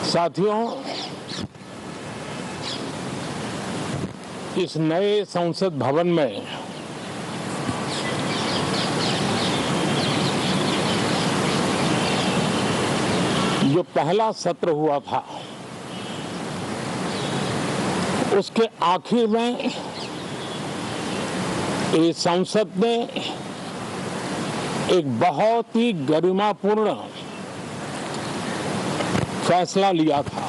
साथियों, इस नए संसद भवन में जो पहला सत्र हुआ था, उसके आखिर में इस संसद ने एक बहुत ही गरिमापूर्ण फैसला लिया था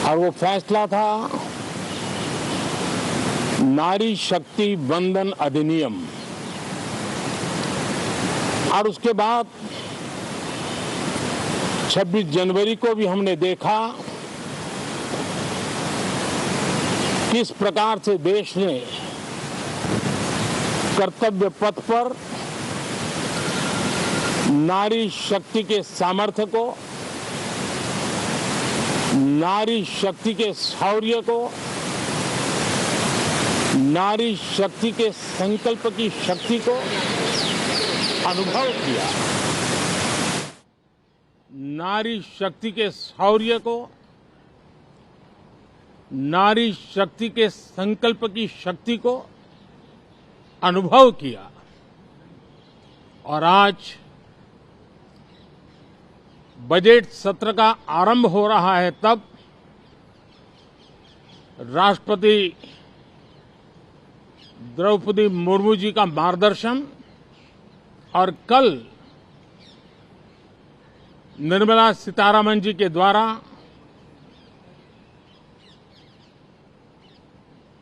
और वो फैसला था नारी शक्ति वंदन अधिनियम। और उसके बाद 26 जनवरी को भी हमने देखा किस प्रकार से देश ने कर्तव्य पथ पर नारी शक्ति के सामर्थ्य को, नारी शक्ति के शौर्य को, नारी शक्ति के संकल्प की शक्ति को अनुभव किया। नारी शक्ति के शौर्य को, नारी शक्ति के संकल्प की शक्ति को अनुभव किया। और आज बजट सत्र का आरंभ हो रहा है, तब राष्ट्रपति द्रौपदी मुर्मू जी का मार्गदर्शन और कल निर्मला सीतारमण जी के द्वारा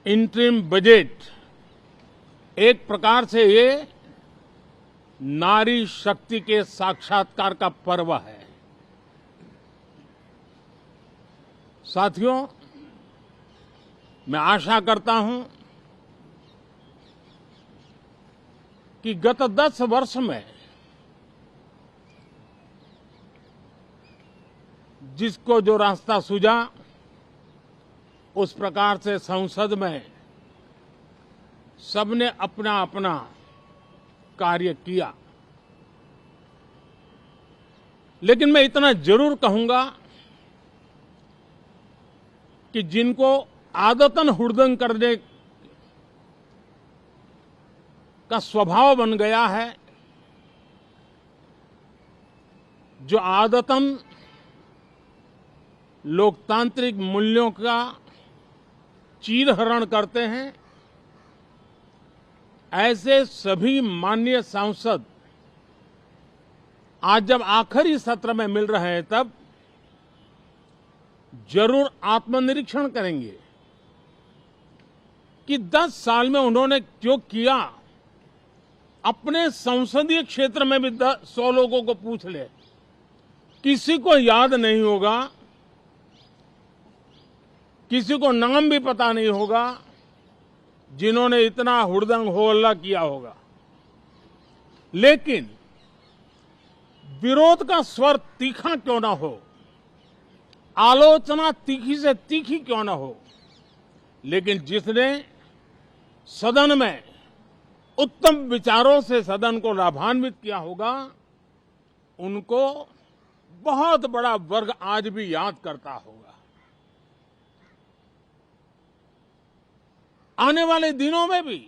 इंटरिम बजट, एक प्रकार से ये नारी शक्ति के साक्षात्कार का पर्व है। साथियों, मैं आशा करता हूं कि गत 10 वर्ष में जिसको जो रास्ता सूझा, उस प्रकार से संसद में सबने अपना अपना कार्य किया। लेकिन मैं इतना जरूर कहूंगा कि जिनको आदतन हुड़दंग करने का स्वभाव बन गया है, जो आदतन लोकतांत्रिक मूल्यों का चीरहरण करते हैं, ऐसे सभी माननीय सांसद आज जब आखिरी सत्र में मिल रहे हैं, तब जरूर आत्मनिरीक्षण करेंगे कि 10 साल में उन्होंने जो किया। अपने संसदीय क्षेत्र में भी 100 लोगों को पूछ ले, किसी को याद नहीं होगा, किसी को नाम भी पता नहीं होगा जिन्होंने इतना हुड़दंग हो हल्ला किया होगा। लेकिन विरोध का स्वर तीखा क्यों ना हो, आलोचना तीखी से तीखी क्यों ना हो, लेकिन जिसने सदन में उत्तम विचारों से सदन को लाभान्वित किया होगा, उनको बहुत बड़ा वर्ग आज भी याद करता होगा। आने वाले दिनों में भी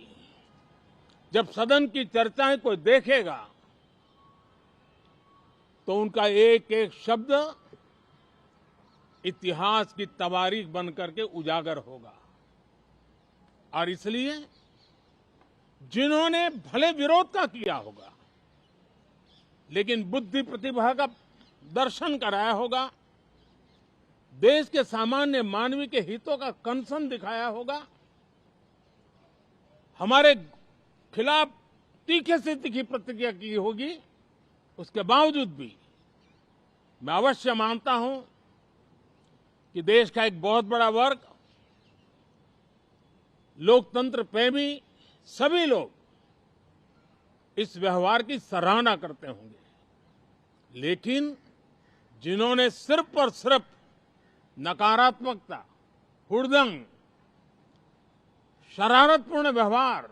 जब सदन की चर्चाएं कोई देखेगा, तो उनका एक एक शब्द इतिहास की तवारीख बन करके उजागर होगा। और इसलिए जिन्होंने भले विरोध का किया होगा, लेकिन बुद्धि प्रतिभा का दर्शन कराया होगा, देश के सामान्य मानवी के हितों का कंसर्न दिखाया होगा, हमारे खिलाफ तीखे से तीखी प्रतिक्रिया की होगी, उसके बावजूद भी मैं अवश्य मानता हूं कि देश का एक बहुत बड़ा वर्ग, लोकतंत्र प्रेमी सभी लोग इस व्यवहार की सराहना करते होंगे। लेकिन जिन्होंने सिर्फ और सिर्फ नकारात्मकता, हुड़दंग, शरारतपूर्ण व्यवहार,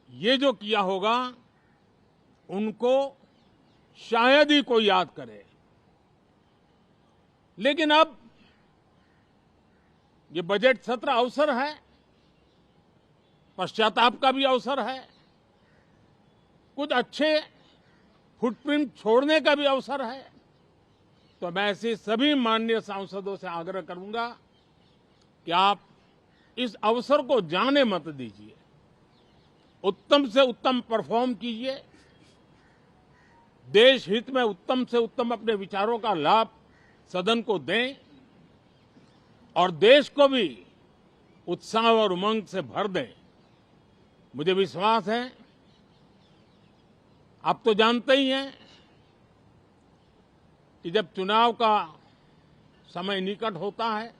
ये जो किया होगा, उनको शायद ही कोई याद करे। लेकिन अब ये बजट सत्र अवसर है, पश्चाताप का भी अवसर है, कुछ अच्छे फुटप्रिंट छोड़ने का भी अवसर है। तो मैं ऐसे सभी माननीय सांसदों से आग्रह करूंगा कि आप इस अवसर को जाने मत दीजिए, उत्तम से उत्तम परफॉर्म कीजिए, देश हित में उत्तम से उत्तम अपने विचारों का लाभ सदन को दें और देश को भी उत्साह और उमंग से भर दें। मुझे विश्वास है, आप तो जानते ही हैं कि जब चुनाव का समय निकट होता है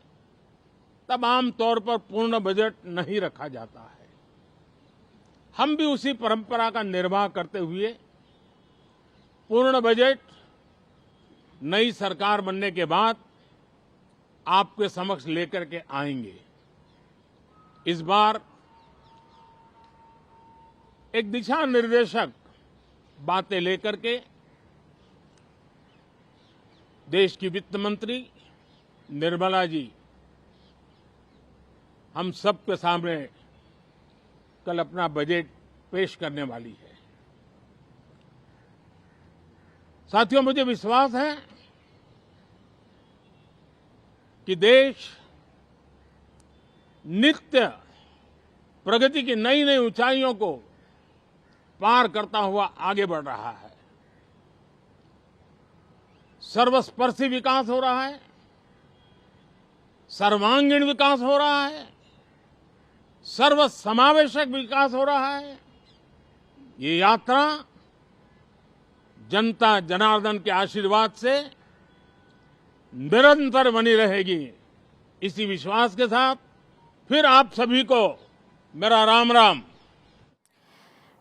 तब आमतौर पर पूर्ण बजट नहीं रखा जाता है। हम भी उसी परंपरा का निर्वाह करते हुए पूर्ण बजट नई सरकार बनने के बाद आपके समक्ष लेकर के आएंगे। इस बार एक दिशा निर्देशक बातें लेकर के देश की वित्त मंत्री निर्मला जी हम सबके सामने कल अपना बजट पेश करने वाली है। साथियों, मुझे विश्वास है कि देश नित्य प्रगति की नई नई ऊंचाइयों को पार करता हुआ आगे बढ़ रहा है। सर्वस्पर्शी विकास हो रहा है, सर्वांगीण विकास हो रहा है, सर्वसमावेशक विकास हो रहा है। ये यात्रा जनता जनार्दन के आशीर्वाद से निरंतर बनी रहेगी। इसी विश्वास के साथ फिर आप सभी को मेरा राम राम।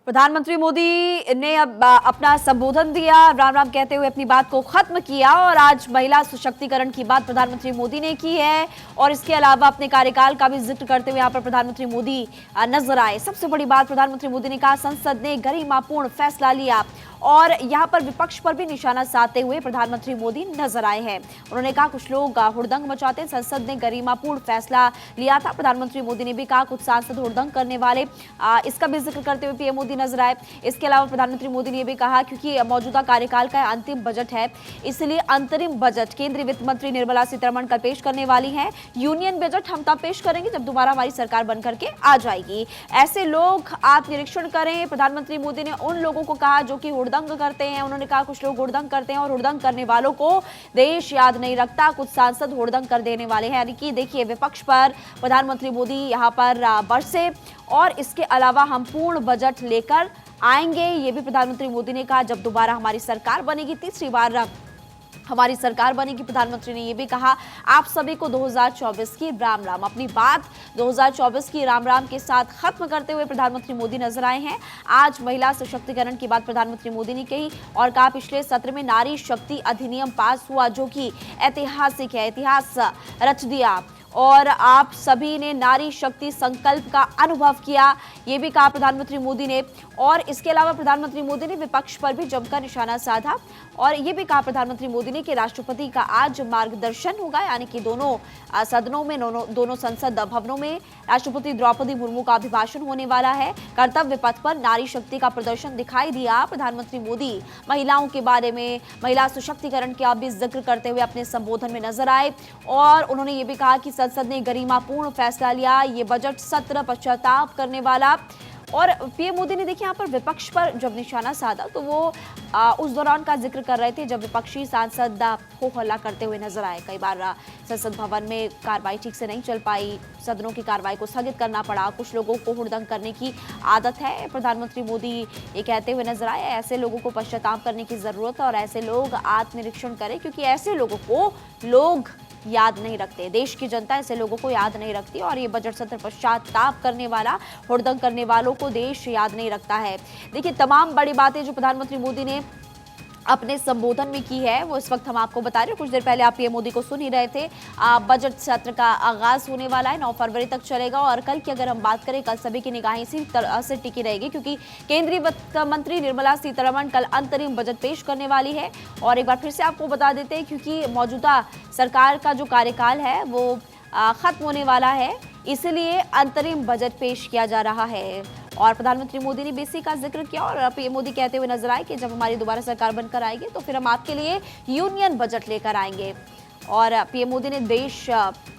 प्रधानमंत्री मोदी ने अब अपना संबोधन दिया, राम राम कहते हुए अपनी बात को खत्म किया और आज महिला सशक्तिकरण की बात प्रधानमंत्री मोदी ने की है और इसके अलावा अपने कार्यकाल का भी जिक्र करते हुए यहाँ पर प्रधानमंत्री मोदी नजर आए। सबसे बड़ी बात प्रधानमंत्री मोदी ने कहा, संसद ने गरिमापूर्ण फैसला लिया और यहाँ पर विपक्ष पर भी निशाना साधते हुए प्रधानमंत्री मोदी नजर आए हैं। उन्होंने कहा कुछ लोग हुड़दंग मचाते, संसद ने गरिमापूर्ण फैसला लिया था। प्रधानमंत्री मोदी ने भी कहा कुछ सांसद हुड़दंग करने वाले, इसका भी जिक्र करते हुए पीएम मोदी नजर आए। इसके अलावा प्रधानमंत्री मोदी ने भी कहा क्योंकि मौजूदा कार्यकाल का अंतिम बजट है, इसलिए अंतरिम बजट केंद्रीय वित्त मंत्री निर्मला सीतारमण कल पेश करने वाली है। यूनियन बजट हम तब पेश करेंगे जब दोबारा हमारी सरकार बनकर के आ जाएगी। ऐसे लोग आत्मनिरीक्षण करें। प्रधानमंत्री मोदी ने उन लोगों को कहा जो कि हुड़दंग करते हैं, उन्होंने कहा कुछ लोग हुड़दंग करते हैं और हुड़दंग करने वालों को देश याद नहीं रखता, कुछ सांसद हुड़दंग कर देने वाले हैं। यानी कि देखिए विपक्ष पर प्रधानमंत्री मोदी यहां पर बरसे और इसके अलावा हम पूर्ण बजट लेकर आएंगे, ये भी प्रधानमंत्री मोदी ने कहा जब दोबारा हमारी सरकार बनेगी, तीसरी बार हमारी सरकार बनेगी। प्रधानमंत्री ने यह भी कहा आप सभी को 2024 की राम राम। अपनी बात 2024 की राम राम के साथ खत्म करते हुए प्रधानमंत्री मोदी नजर आए हैं। आज महिला सशक्तिकरण की बात प्रधानमंत्री मोदी ने कही और कहा पिछले सत्र में नारी शक्ति अधिनियम पास हुआ जो कि ऐतिहासिक है, इतिहास रच दिया और आप सभी ने नारी शक्ति संकल्प का अनुभव किया, ये भी कहा प्रधानमंत्री मोदी ने। और इसके अलावा प्रधानमंत्री मोदी ने विपक्ष पर भी जमकर निशाना साधा और ये भी कहा प्रधानमंत्री मोदी ने कि राष्ट्रपति का आज मार्गदर्शन होगा, यानी कि दोनों सदनों में, दोनों संसद भवनों में राष्ट्रपति द्रौपदी मुर्मू का अभिभाषण होने वाला है। कर्तव्य पथ पर नारी शक्ति का प्रदर्शन दिखाई दिया। प्रधानमंत्री मोदी महिलाओं के बारे में, महिला सशक्तिकरण का भी जिक्र करते हुए अपने संबोधन में नजर आए और उन्होंने ये भी कहा कि संसद ने गरिमापूर्ण फैसला लिया, ये बजट सत्र पश्चाताप करने वाला। और पीएम मोदी ने देखिए यहाँ पर विपक्ष पर जब निशाना साधा तो वो उस दौरान का जिक्र कर रहे थे जब विपक्षी सांसद हो हल्ला करते हुए नजर आए। कई बार संसद भवन में कार्रवाई ठीक से नहीं चल पाई, सदनों की कार्रवाई को स्थगित करना पड़ा, कुछ लोगों को हुड़दंग करने की आदत है। प्रधानमंत्री मोदी ये कहते हुए नजर आए ऐसे लोगों को पश्चाताप करने की जरूरत है और ऐसे लोग आत्मनिरीक्षण करें क्योंकि ऐसे लोगों को लोग याद नहीं रखते, देश की जनता ऐसे लोगों को याद नहीं रखती और ये बजट सत्र पश्चाताप करने वाला, हुड़दंग करने वालों को देश याद नहीं रखता है। देखिए तमाम बड़ी बातें जो प्रधानमंत्री मोदी ने अपने संबोधन में की है वो इस वक्त हम आपको बता रहे हैं। कुछ देर पहले आप पीएम मोदी को सुन ही रहे थे। बजट सत्र का आगाज होने वाला है, 9 फरवरी तक चलेगा और कल की अगर हम बात करें, कल सभी की निगाहें इसी तरह से टिकी रहेगी क्योंकि केंद्रीय वित्त मंत्री निर्मला सीतारमण कल अंतरिम बजट पेश करने वाली है। और एक बार फिर से आपको बता देते हैं क्योंकि मौजूदा सरकार का जो कार्यकाल है वो खत्म होने वाला है, इसलिए अंतरिम बजट पेश किया जा रहा है। और प्रधानमंत्री मोदी ने बीसी का जिक्र किया और पीएम मोदी कहते हुए नजर आए कि जब हमारी दोबारा सरकार बनकर आएगी तो फिर हम आपके लिए यूनियन बजट लेकर आएंगे। और पीएम मोदी ने देश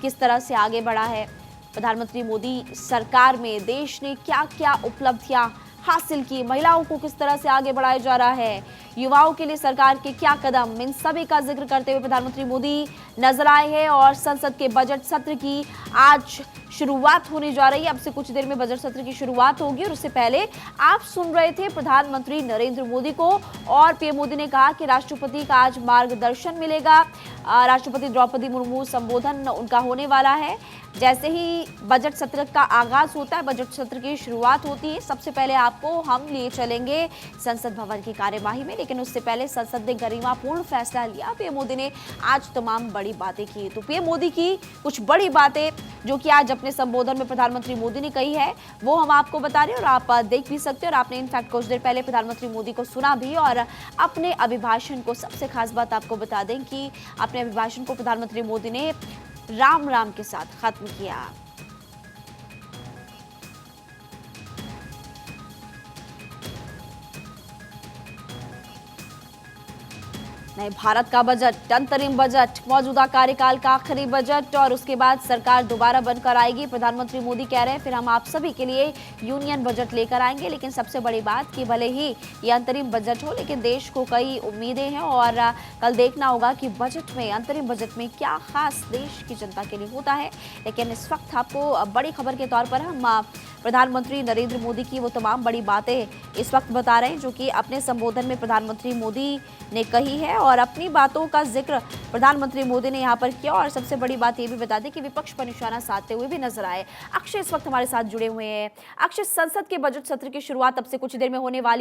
किस तरह से आगे बढ़ा है, प्रधानमंत्री मोदी सरकार में देश ने क्या क्या उपलब्धियां हासिल की, महिलाओं को किस तरह से आगे बढ़ाया जा रहा है, युवाओं के लिए सरकार के क्या कदम, इन सभी का जिक्र करते हुए प्रधानमंत्री मोदी नजर आए हैं। और संसद के बजट सत्र की आज शुरुआत होने जा रही है। अब से कुछ देर में बजट सत्र की शुरुआत होगी और उससे पहले आप सुन रहे थे प्रधानमंत्री नरेंद्र मोदी को और पीएम मोदी ने कहा कि राष्ट्रपति का आज मार्गदर्शन मिलेगा। राष्ट्रपति द्रौपदी मुर्मू संबोधन उनका होने वाला है। जैसे ही बजट सत्र का आगाज होता है, बजट सत्र की शुरुआत होती है, सबसे पहले आपको हम लिए चलेंगे संसद भवन की कार्यवाही में। लेकिन उससे पहले संसद ने गरिमापूर्ण फैसला लिया। पीएम मोदी ने आज तमाम बड़ी बातें की। तो पीएम मोदी की कुछ बड़ी बातें जो कि आज अपने संबोधन में प्रधानमंत्री मोदी ने कही है वो हम आपको बता रहे हैं और आप देख भी सकते हैं। और आपने इनफैक्ट कुछ देर पहले प्रधानमंत्री मोदी को सुना भी। और अपने अभिभाषण को सबसे खास बात आपको बता दें कि अपने अभिभाषण को प्रधानमंत्री मोदी ने राम राम के साथ खत्म किया। नए भारत का बजट, अंतरिम बजट, मौजूदा कार्यकाल का आखिरी बजट और उसके बाद सरकार दोबारा बनकर आएगी। प्रधानमंत्री मोदी कह रहे हैं फिर हम आप सभी के लिए यूनियन बजट लेकर आएंगे। लेकिन सबसे बड़ी बात कि भले ही ये अंतरिम बजट हो लेकिन देश को कई उम्मीदें हैं और कल देखना होगा कि बजट में, अंतरिम बजट में क्या खास देश की जनता के लिए होता है। लेकिन इस वक्त आपको बड़ी खबर के तौर पर हम प्रधानमंत्री नरेंद्र मोदी की वो तमाम बड़ी बातें इस वक्त बता रहे हैं जो कि अपने संबोधन में प्रधानमंत्री मोदी ने कही है और अपनी बातों का जिक्र प्रधानमंत्री मोदी ने यहाँ पर किया। और सबसे बड़ी बात ये भी बता दें कि विपक्ष पर निशाना साधते हुए भी नजर आए। अक्षय इस वक्त हमारे साथ जुड़े हुए हैं। अक्षय, संसद के बजट सत्र की शुरुआत अब से कुछ देर में होने वाली